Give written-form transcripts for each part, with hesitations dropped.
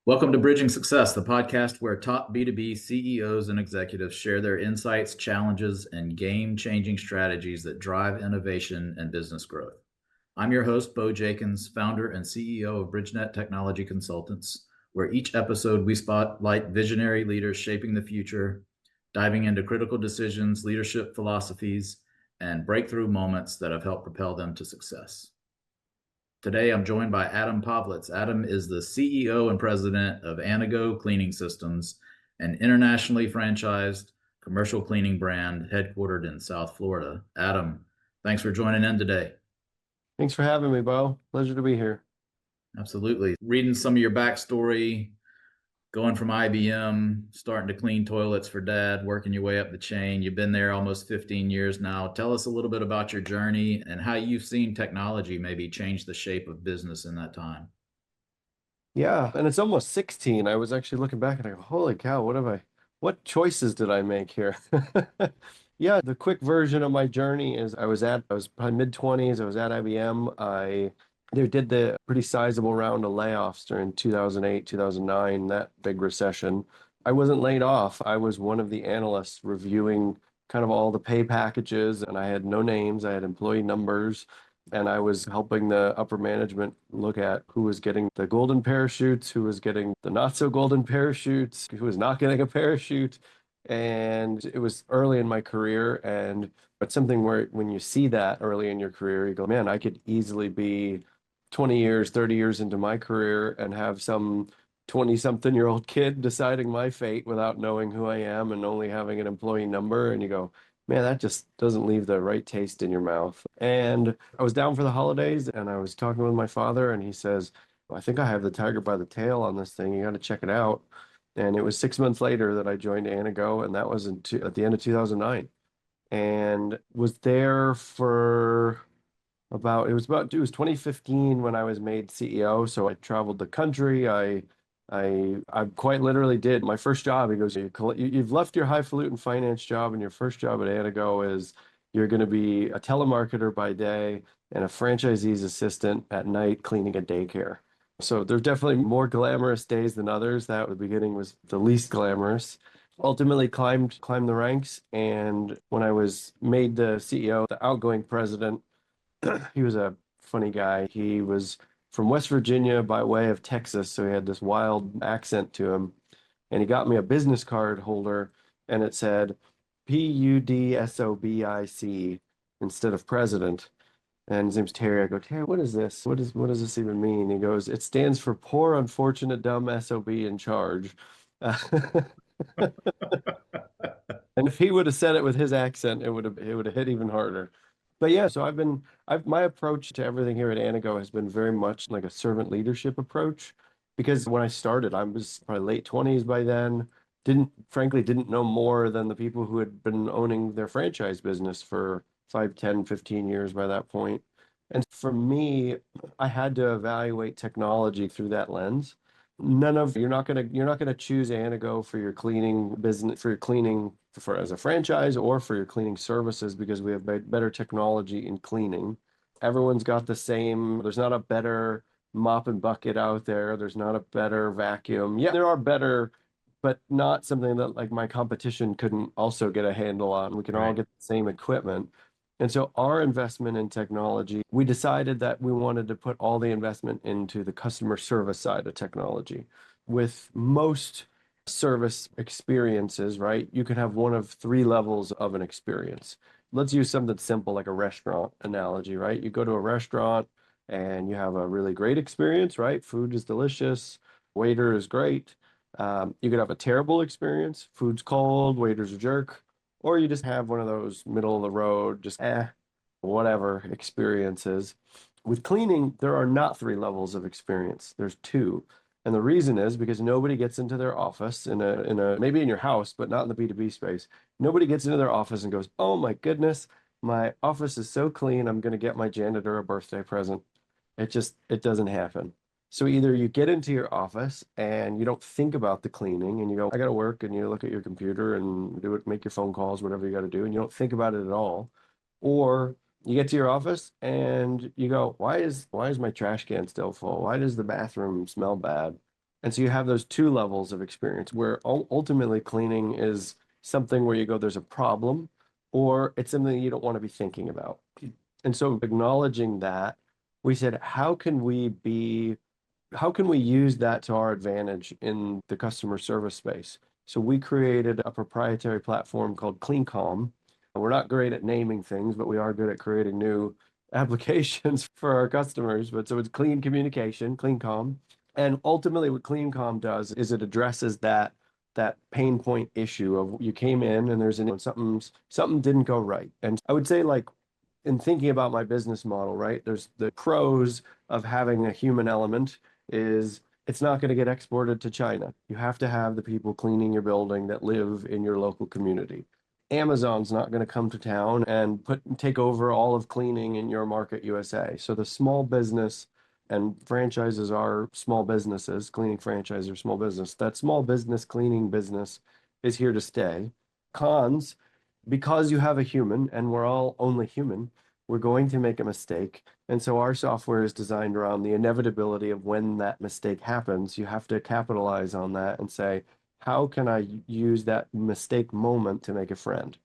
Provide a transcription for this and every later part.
Welcome to Bridging Success, the podcast where top B2B CEOs and executives share their insights, challenges, and game-changing strategies that drive innovation and business growth. I'm your host, Bo Jakins, founder and CEO of BridgeNet Technology Consultants, where each episode we spotlight visionary leaders shaping the future, diving into critical decisions, leadership philosophies, and breakthrough moments that have helped propel them to success. Today, I'm joined by Adam Povlitz. Adam is the CEO and president of Anago Cleaning Systems, an internationally franchised commercial cleaning brand headquartered in South Florida. Adam, thanks for joining in today. Thanks for having me, Bo. Pleasure to be here. Absolutely. Reading some of your backstory, going from IBM, starting to clean toilets for dad, working your way up the chain. You've been there almost 15 years now. Tell us a little bit about your journey and how you've seen technology maybe change the shape of business in that time. Yeah, and it's almost 16. I was actually looking back and I go, holy cow, what choices did I make here? Yeah, the quick version of my journey is I was probably mid-20s. I was at IBM. They did the pretty sizable round of layoffs during 2008, 2009, that big recession. I wasn't laid off. I was one of the analysts reviewing kind of all the pay packages, and I had no names. I had employee numbers, and I was helping the upper management look at who was getting the golden parachutes, who was getting the not so golden parachutes, who was not getting a parachute. And it was early in my career, and it's something where when you see that early in your career, you go, man, I could easily be 20 years, 30 years into my career and have some 20-something-year-old kid deciding my fate without knowing who I am and only having an employee number. And you go, man, that just doesn't leave the right taste in your mouth. And I was down for the holidays and I was talking with my father, and he says, I think I have the tiger by the tail on this thing. You got to check it out. And it was 6 months later that I joined Anago, and that was at the end of 2009. And was there for it was 2015 when I was made CEO. So I traveled the country. I quite literally did my first job. He goes, you've left your highfalutin finance job, and your first job at Anago is you're going to be a telemarketer by day and a franchisee's assistant at night cleaning a daycare. So there's definitely more glamorous days than others. That at the beginning was the least glamorous. Ultimately climbed the ranks, and when I was made the CEO, the outgoing president, he was a funny guy. He was from West Virginia by way of Texas, so he had this wild accent to him. And he got me a business card holder, and it said PUDSOBIC instead of president. And his name's Terry. I go, Terry, what is this? What does this even mean? He goes, it stands for poor, unfortunate, dumb SOB in charge. And if he would have said it with his accent, it would have hit even harder. But yeah, so my approach to everything here at Anago has been very much like a servant leadership approach, because when I started, I was probably late 20s by then. Didn't know more than the people who had been owning their franchise business for 5, 10, 15 years by that point. And for me, I had to evaluate technology through that lens. You're not gonna choose Anago for your cleaning business, for your cleaning for as a franchise, or for your cleaning services, because we have better technology in cleaning. Everyone's got the same. There's not a better mop and bucket out there. There's not a better vacuum. Yeah, there are better, but not something that like my competition couldn't also get a handle on. We can all Right. get the same equipment. And so our investment in technology, we decided that we wanted to put all the investment into the customer service side of technology. With most service experiences, right, you can have one of three levels of an experience. Let's use something simple like a restaurant analogy, right? You go to a restaurant and you have a really great experience, right? Food is delicious, waiter is great. You could have a terrible experience, food's cold, waiter's a jerk, or you just have one of those middle of the road, just whatever experiences. With cleaning, there are not three levels of experience. There's two. And the reason is because nobody gets into their office in a maybe in your house, but not in the B2B space. Nobody gets into their office and goes, "Oh my goodness, my office is so clean, I'm going to get my janitor a birthday present." It doesn't happen. So either you get into your office and you don't think about the cleaning and you go, I got to work, and you look at your computer and do it, make your phone calls, whatever you got to do, and you don't think about it at all. Or you get to your office and you go, why is my trash can still full? Why does the bathroom smell bad? And so you have those two levels of experience where ultimately cleaning is something where you go, there's a problem, or it's something you don't want to be thinking about. And so acknowledging that, we said, how can we use that to our advantage in the customer service space? So we created a proprietary platform called CleanCom. We're not great at naming things, but we are good at creating new applications for our customers. But so it's clean communication, CleanCom. And ultimately what CleanCom does is it addresses that pain point issue of you came in and there's something didn't go right. And I would say like in thinking about my business model, right? There's the pros of having a human element is it's not going to get exported to China. You have to have the people cleaning your building that live in your local community. Amazon's not going to come to town and take over all of cleaning in your market USA. So the small business and franchises are small businesses, cleaning franchise or small business. That small business cleaning business is here to stay. Cons, because you have a human and we're all only human, we're going to make a mistake. And so our software is designed around the inevitability of when that mistake happens. You have to capitalize on that and say, how can I use that mistake moment to make a friend?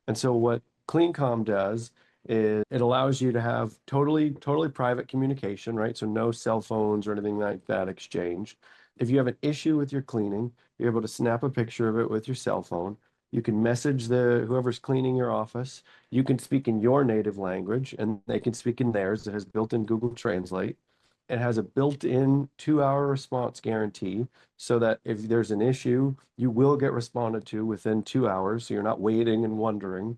And so what CleanCom does is it allows you to have totally private communication, right? So no cell phones or anything like that exchanged. If you have an issue with your cleaning, you're able to snap a picture of it with your cell phone. You can message whoever's cleaning your office. You can speak in your native language and they can speak in theirs. It has built-in Google Translate. It has a built-in 2-hour response guarantee so that if there's an issue, you will get responded to within 2 hours. So you're not waiting and wondering.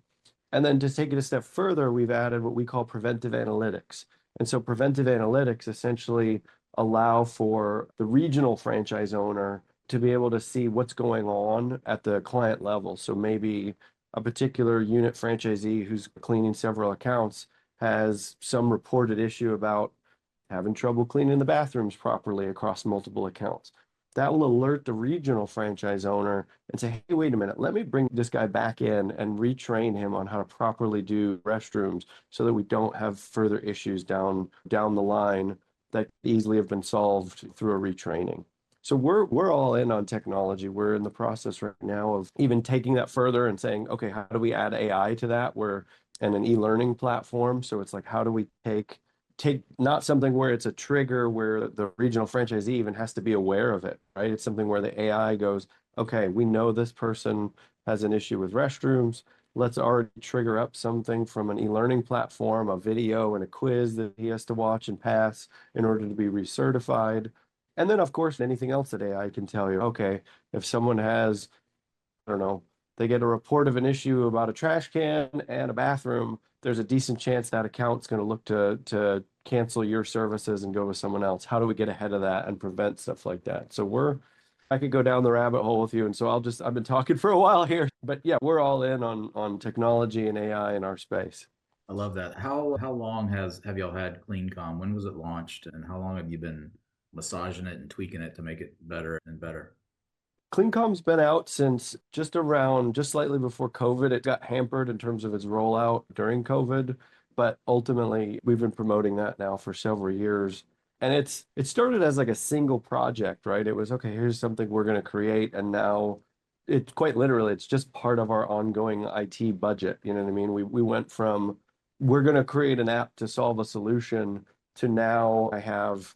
And then to take it a step further, we've added what we call preventive analytics. And so preventive analytics essentially allow for the regional franchise owner to be able to see what's going on at the client level. So maybe a particular unit franchisee who's cleaning several accounts has some reported issue about having trouble cleaning the bathrooms properly across multiple accounts. That will alert the regional franchise owner and say, hey, wait a minute, let me bring this guy back in and retrain him on how to properly do restrooms so that we don't have further issues down the line that easily have been solved through a retraining. So we're all in on technology. We're in the process right now of even taking that further and saying, okay, how do we add AI to that? We're in an e-learning platform. So it's like, how do we take not something where it's a trigger where the regional franchisee even has to be aware of it, right? It's something where the AI goes, okay, we know this person has an issue with restrooms. Let's already trigger up something from an e-learning platform, a video and a quiz that he has to watch and pass in order to be recertified. And then, of course, anything else that AI can tell you, okay, if someone has, I don't know, they get a report of an issue about a trash can and a bathroom, there's a decent chance that account's going to look to cancel your services and go with someone else. How do we get ahead of that and prevent stuff like that? So I could go down the rabbit hole with you, and so I've been talking for a while here, but yeah, we're all in on technology and AI in our space. I love that. How long have y'all had CleanCom? When was it launched, and how long have you been massaging it and tweaking it to make it better and better? CleanCom's been out since just slightly before COVID. It got hampered in terms of its rollout during COVID, but ultimately we've been promoting that now for several years. And it started as like a single project, right? It was okay, here's something we're going to create, and now it's quite literally it's just part of our ongoing IT budget. You know what I mean? We went from we're going to create an app to solve a solution to now I have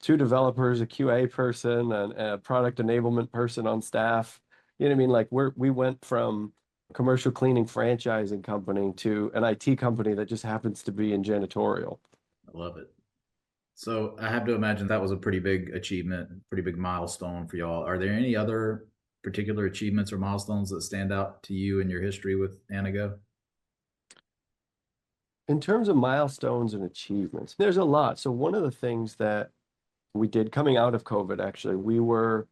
two developers, a QA person, and a product enablement person on staff. You know what I mean? Like we went from commercial cleaning franchising company to an IT company that just happens to be in janitorial. I love it. So I have to imagine that was a pretty big achievement, pretty big milestone for y'all. Are there any other particular achievements or milestones that stand out to you in your history with Anago? In terms of milestones and achievements, there's a lot. So one of the things that we did coming out of COVID, actually, we were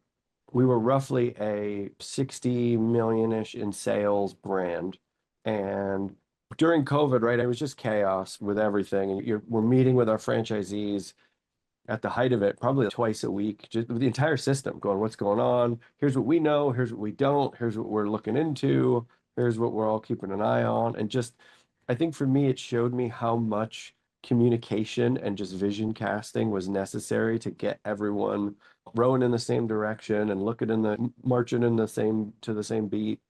roughly a 60 million-ish in sales brand. And during COVID, right, it was just chaos with everything. And we're meeting with our franchisees at the height of it, probably twice a week, just with the entire system going, what's going on? Here's what we know. Here's what we don't. Here's what we're looking into. Here's what we're all keeping an eye on. And just, I think for me, it showed me how much communication and just vision casting was necessary to get everyone rowing in the same direction and looking in the marching in the same to the same beat.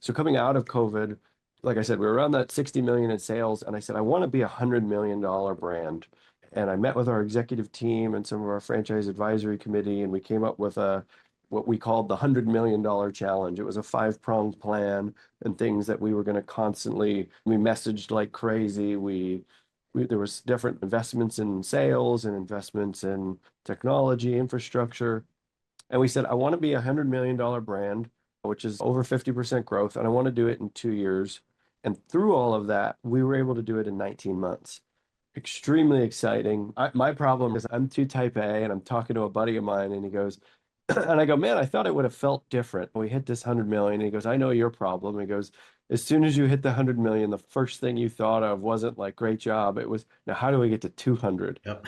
So coming out of COVID, like I said, we were around that 60 million in sales, and I said I want to be $100 million brand. And I met with our executive team and some of our franchise advisory committee, and we came up with a what we called the $100 million challenge. It was a 5-pronged plan and things that we were going to constantly, we messaged like crazy. There was different investments in sales and investments in technology infrastructure. And we said, I want to be $100 million brand, which is over 50% growth. And I want to do it in 2 years. And through all of that, we were able to do it in 19 months. Extremely exciting. My problem is I'm too type A, and I'm talking to a buddy of mine, and he goes, and I go, man, I thought it would have felt different. We hit this 100 million. And he goes, I know your problem. He goes, as soon as you hit the 100 million, the first thing you thought of wasn't like, great job. It was, now how do we get to 200? Yep.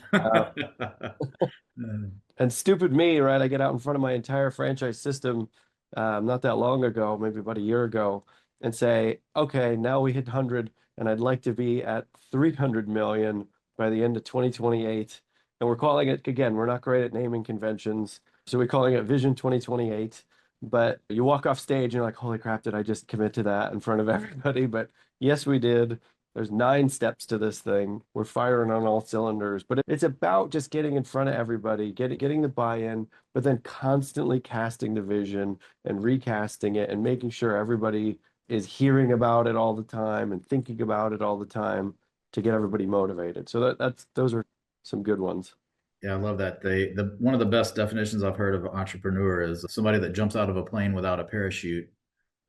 And stupid me, right? I get out in front of my entire franchise system not that long ago, maybe about a year ago, and say, okay, now we hit 100, and I'd like to be at 300 million by the end of 2028. And we're calling it, again, we're not great at naming conventions. So we're calling it Vision 2028. But you walk off stage and you're like, holy crap, did I just commit to that in front of everybody? But yes, we did. There's 9 steps to this thing. We're firing on all cylinders, but it's about just getting in front of everybody, getting the buy-in, but then constantly casting the vision and recasting it and making sure everybody is hearing about it all the time and thinking about it all the time to get everybody motivated. So those are some good ones. Yeah, I love that. One of the best definitions I've heard of entrepreneur is somebody that jumps out of a plane without a parachute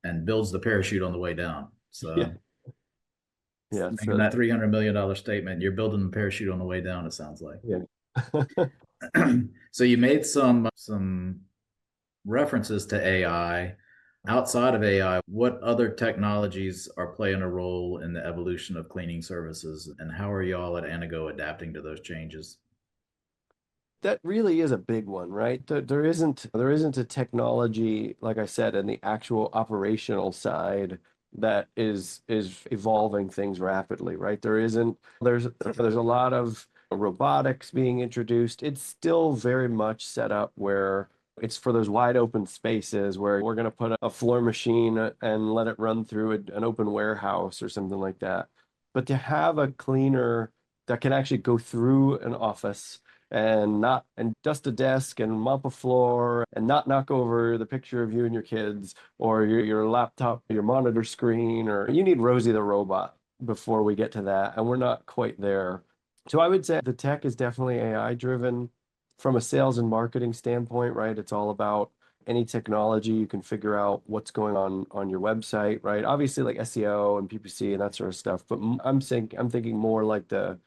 and builds the parachute on the way down. Yeah. So Yeah. making that $300 million statement, you're building the parachute on the way down, it sounds like. Yeah. So you made some references to AI. Outside of AI, what other technologies are playing a role in the evolution of cleaning services, and how are y'all at Anago adapting to those changes? That really is a big one, right? There isn't a technology, like I said, in the actual operational side that is evolving things rapidly, right? There's a lot of robotics being introduced. It's still very much set up where it's for those wide open spaces where we're going to put a floor machine and let it run through an open warehouse or something like that. But to have a cleaner that can actually go through an office and dust a desk and mop a floor and not knock over the picture of you and your kids or your laptop, your monitor screen, or you need Rosie the robot before we get to that. And we're not quite there. So I would say the tech is definitely AI driven from a sales and marketing standpoint, right? It's all about any technology you can figure out what's going on your website, right? Obviously like SEO and PPC and that sort of stuff, but I'm thinking more like the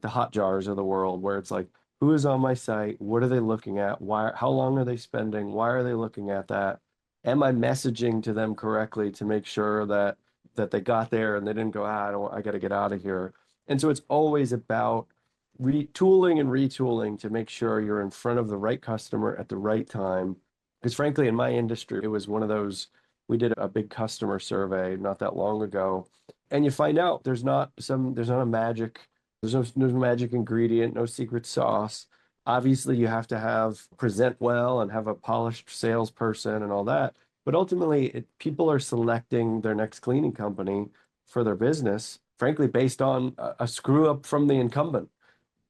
hot jars of the world where it's like who is on my site? What are they looking at? Why, how long are they spending? Why are they looking at that? Am I messaging to them correctly to make sure that they got there and they didn't go, I got to get out of here. And so it's always about retooling and retooling to make sure you're in front of the right customer at the right time. Because frankly, in my industry, it was one of those, we did a big customer survey not that long ago, and you find out there's not a magic there's no magic ingredient, no secret sauce. Obviously, you have to present well and have a polished salesperson and all that. But ultimately, people are selecting their next cleaning company for their business, frankly, based on a screw up from the incumbent.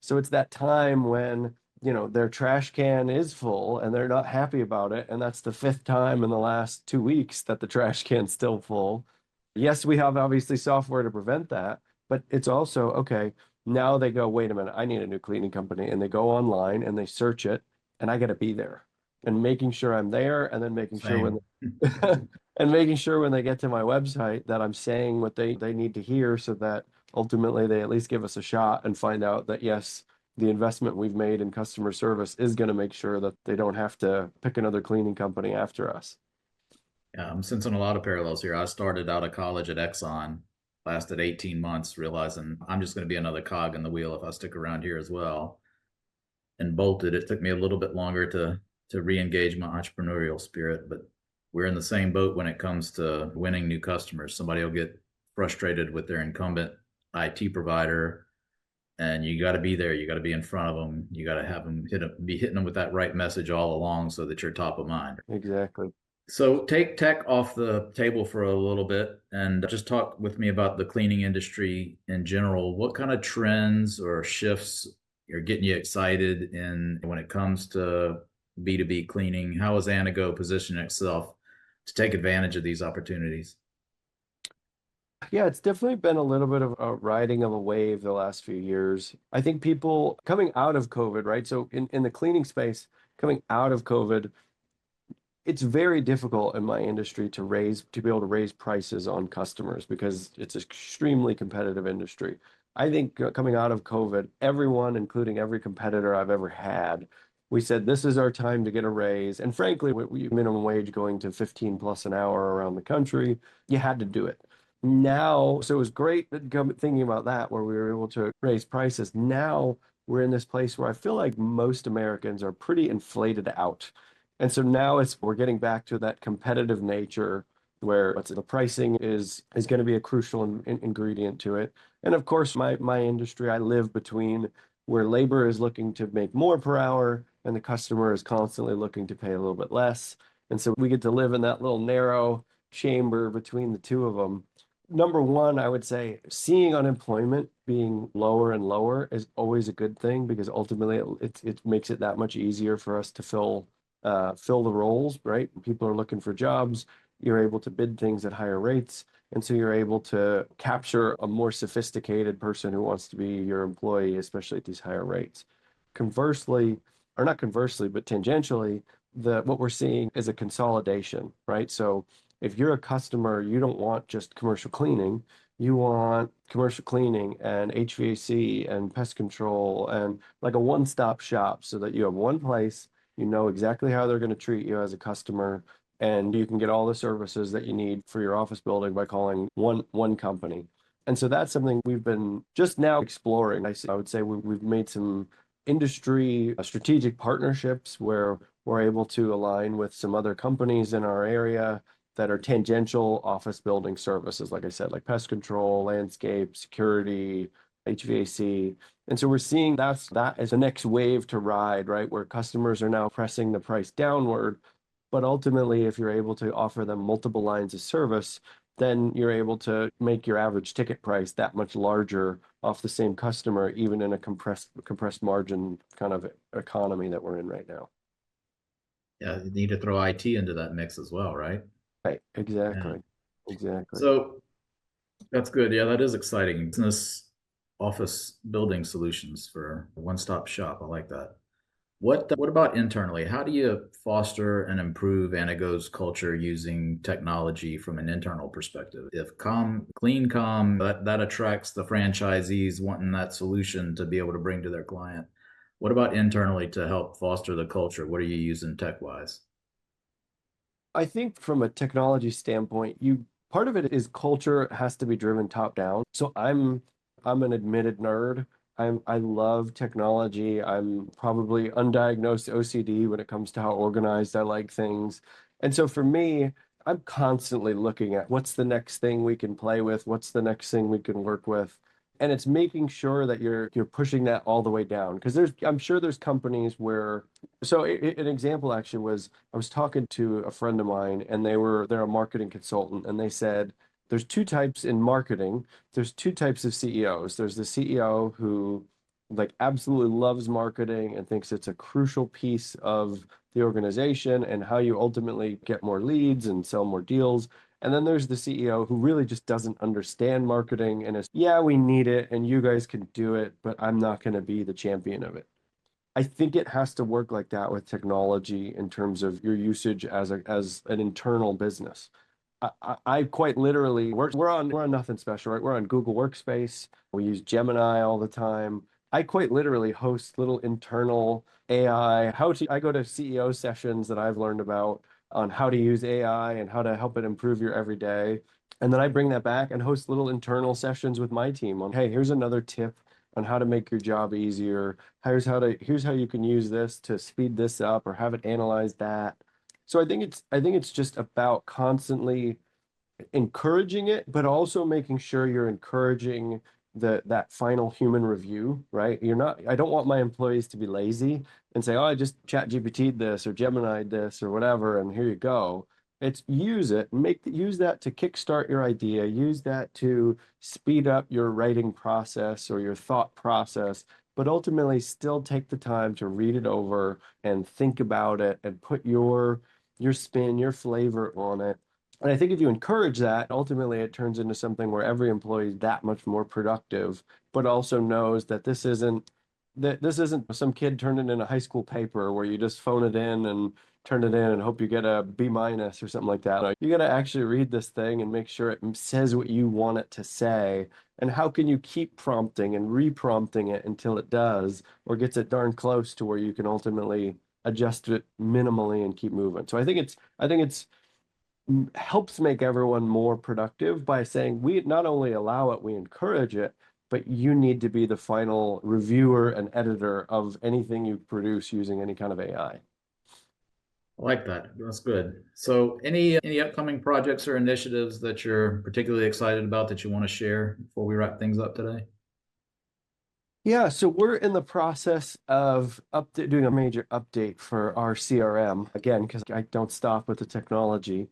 So it's that time when, their trash can is full and they're not happy about it. And that's the 5th time in the last 2 weeks that the trash can's still full. Yes, we have obviously software to prevent that, but it's also, okay, now they go, wait a minute, I need a new cleaning company. And they go online and they search it, and I got to be there and making sure I'm there, and then making sure Same. and making sure when they get to my website that I'm saying what they need to hear so that ultimately they at least give us a shot and find out that yes, the investment we've made in customer service is going to make sure that they don't have to pick another cleaning company after us. Yeah, I'm sensing a lot of parallels here. I started out of college at Exxon, lasted 18 months, realizing I'm just going to be another cog in the wheel if I stick around here as well. And bolted. It took me a little bit longer to re-engage my entrepreneurial spirit, but we're in the same boat when it comes to winning new customers. Somebody will get frustrated with their incumbent IT provider and you got to be there. You got to be in front of them. You got to have them be hitting them with that right message all along so that you're top of mind. Exactly. So take tech off the table for a little bit and just talk with me about the cleaning industry in general. What kind of trends or shifts are getting you excited in when it comes to B2B cleaning? How is Anago positioning itself to take advantage of these opportunities? Yeah, it's definitely been a little bit of a riding of a wave the last few years. I think people coming out of COVID, right? So in the cleaning space, coming out of COVID, it's very difficult in my industry to be able to raise prices on customers because it's an extremely competitive industry. I think coming out of COVID, everyone, including every competitor I've ever had, we said this is our time to get a raise. And frankly, minimum wage going to 15 plus an hour around the country, you had to do it. Now, so it was great thinking about that, where we were able to raise prices. Now we're in this place where I feel like most Americans are pretty inflated out. And so now we're getting back to that competitive nature where the pricing is going to be a crucial ingredient to it. And of course, my industry, I live between where labor is looking to make more per hour and the customer is constantly looking to pay a little bit less. And so we get to live in that little narrow chamber between the two of them. Number one, I would say seeing unemployment being lower and lower is always a good thing because ultimately it makes it that much easier for us to fill the roles, right? People are looking for jobs. You're able to bid things at higher rates. And so you're able to capture a more sophisticated person who wants to be your employee, especially at these higher rates. Conversely, or not conversely, but tangentially, what we're seeing is a consolidation, right? So if you're a customer, you don't want just commercial cleaning. You want commercial cleaning and HVAC and pest control and like a one-stop shop so that you have one place, you know exactly how they're going to treat you as a customer, and you can get all the services that you need for your office building by calling one company. And so that's something we've been just now exploring. I would say we've made some industry strategic partnerships where we're able to align with some other companies in our area that are tangential office building services, like I said, like pest control, landscape, security, HVAC. And so we're seeing that as the next wave to ride, right? Where customers are now pressing the price downward. But ultimately, if you're able to offer them multiple lines of service, then you're able to make your average ticket price that much larger off the same customer, even in a compressed margin kind of economy that we're in right now. Yeah, you need to throw IT into that mix as well, right? Right, Yeah. exactly. Exactly. So that's good. Yeah, that is exciting. Business office building solutions for a one-stop shop. I like that. What about internally? How do you foster and improve Anago's culture using technology from an internal perspective? If CleanCom that attracts the franchisees wanting that solution to be able to bring to their client. What about internally to help foster the culture? What are you using tech wise? I think from a technology standpoint, you part of it is culture has to be driven top down. So I'm an admitted nerd. I love technology. I'm probably undiagnosed OCD when it comes to how organized I like things. And so for me, I'm constantly looking at what's the next thing we can play with, what's the next thing we can work with. And it's making sure that you're pushing that all the way down. Because I'm sure there's companies where an example actually was I was talking to a friend of mine and they're a marketing consultant and they said there's two types in marketing. There's two types of CEOs. There's the CEO who like absolutely loves marketing and thinks it's a crucial piece of the organization and how you ultimately get more leads and sell more deals. And then there's the CEO who really just doesn't understand marketing and is, yeah, we need it and you guys can do it, but I'm not going to be the champion of it. I think it has to work like that with technology in terms of your usage as an internal business. I quite literally we're on nothing special, right? We're on Google Workspace. We use Gemini all the time. I quite literally host little internal AI. I go to CEO sessions that I've learned about on how to use AI and how to help it improve your everyday. And then I bring that back and host little internal sessions with my team on, hey, here's another tip on how to make your job easier. Here's how you can use this to speed this up or have it analyze that. So I think it's just about constantly encouraging it, but also making sure you're encouraging that final human review, right? I don't want my employees to be lazy and say, oh, I just chat GPT'd this or Gemini'd this or whatever, and here you go. It's use it, use that to kickstart your idea, use that to speed up your writing process or your thought process, but ultimately still take the time to read it over and think about it and put your spin, your flavor on it. And I think if you encourage that, ultimately it turns into something where every employee is that much more productive, but also knows that this isn't some kid turning in a high school paper where you just phone it in and turn it in and hope you get a B minus or something like that. Like, you got to actually read this thing and make sure it says what you want it to say. And how can you keep prompting and re-prompting it until it does or gets it darn close to where you can ultimately adjust it minimally and keep moving. So I think it's helps make everyone more productive by saying we not only allow it, we encourage it, but you need to be the final reviewer and editor of anything you produce using any kind of AI. I like that. That's good. So any upcoming projects or initiatives that you're particularly excited about that you want to share before we wrap things up today? Yeah, so we're in the process of doing a major update for our CRM again, because I don't stop with the technology.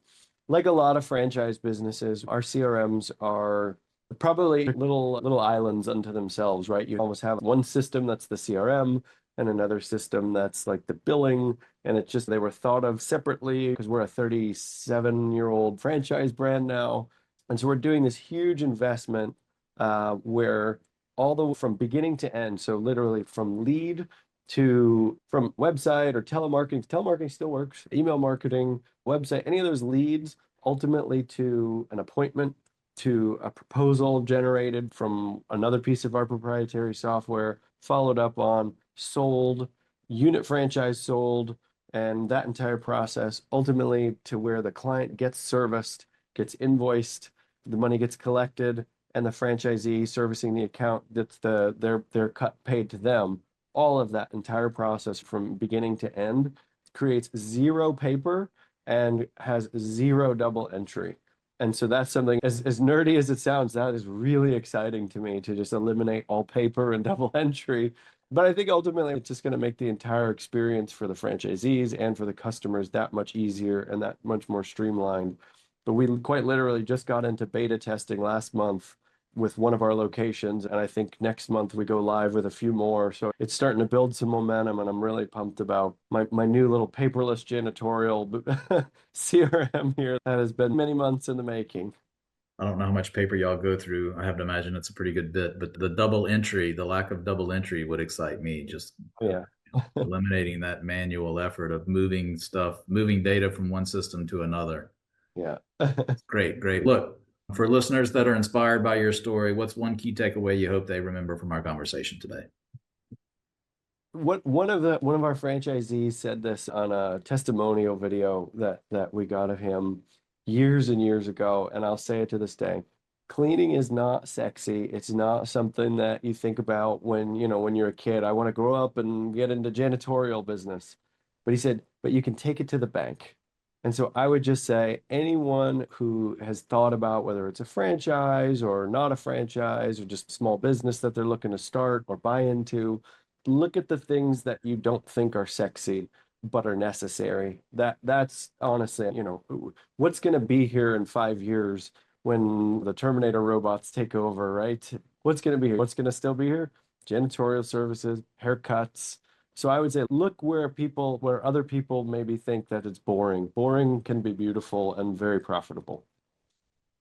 Like a lot of franchise businesses, our CRMs are probably little islands unto themselves, right? You almost have one system that's the CRM and another system that's like the billing, and it's just they were thought of separately because we're a 37-year-old franchise brand now. And so we're doing this huge investment where all the from beginning to end, so literally from lead to from website or telemarketing still works, email marketing, website, any of those leads, ultimately to an appointment, to a proposal generated from another piece of our proprietary software, followed up on, sold, unit franchise sold, and that entire process ultimately to where the client gets serviced, gets invoiced, the money gets collected, and the franchisee servicing the account that's their cut paid to them. All of that entire process from beginning to end creates zero paper and has zero double entry. And so that's something as nerdy as it sounds, that is really exciting to me to just eliminate all paper and double entry. But I think ultimately it's just going to make the entire experience for the franchisees and for the customers that much easier and that much more streamlined. But we quite literally just got into beta testing last month with one of our locations, and I think next month we go live with a few more. So it's starting to build some momentum, and I'm really pumped about my new little paperless janitorial CRM here that has been many months in the making. I don't know how much paper y'all go through. I have to imagine it's a pretty good bit, but the lack of double entry would excite me. Just Yeah. eliminating that manual effort of moving data from one system to another. Yeah. Great, great. Look, for listeners that are inspired by your story, what's one key takeaway you hope they remember from our conversation today? One of our franchisees said this on a testimonial video that we got of him years and years ago, and I'll say it to this day. Cleaning is not sexy. It's not something that you think about when you're a kid. I want to grow up and get into janitorial business. But he said, but you can take it to the bank. And so I would just say anyone who has thought about whether it's a franchise or not a franchise or just small business that they're looking to start or buy into, look at the things that you don't think are sexy but are necessary. That's honestly, what's going to be here in 5 years when the Terminator robots take over, right? What's going to be here? What's going to still be here? Janitorial services, haircuts. So I would say look where other people maybe think that it's boring. Boring can be beautiful and very profitable.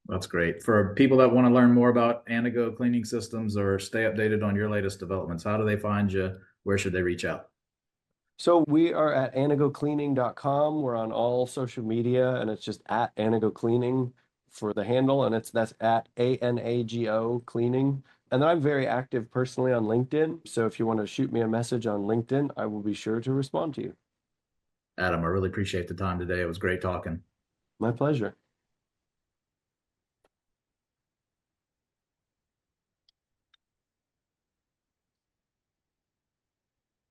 That's great. For people that want to learn more about Anago Cleaning Systems or stay updated on your latest developments, how do they find you? Where should they reach out? So we are at anagocleaning.com. We're on all social media, and it's just at Anago Cleaning for the handle, and that's at ANAGO Cleaning. And then I'm very active personally on LinkedIn. So if you want to shoot me a message on LinkedIn, I will be sure to respond to you. Adam, I really appreciate the time today. It was great talking. My pleasure.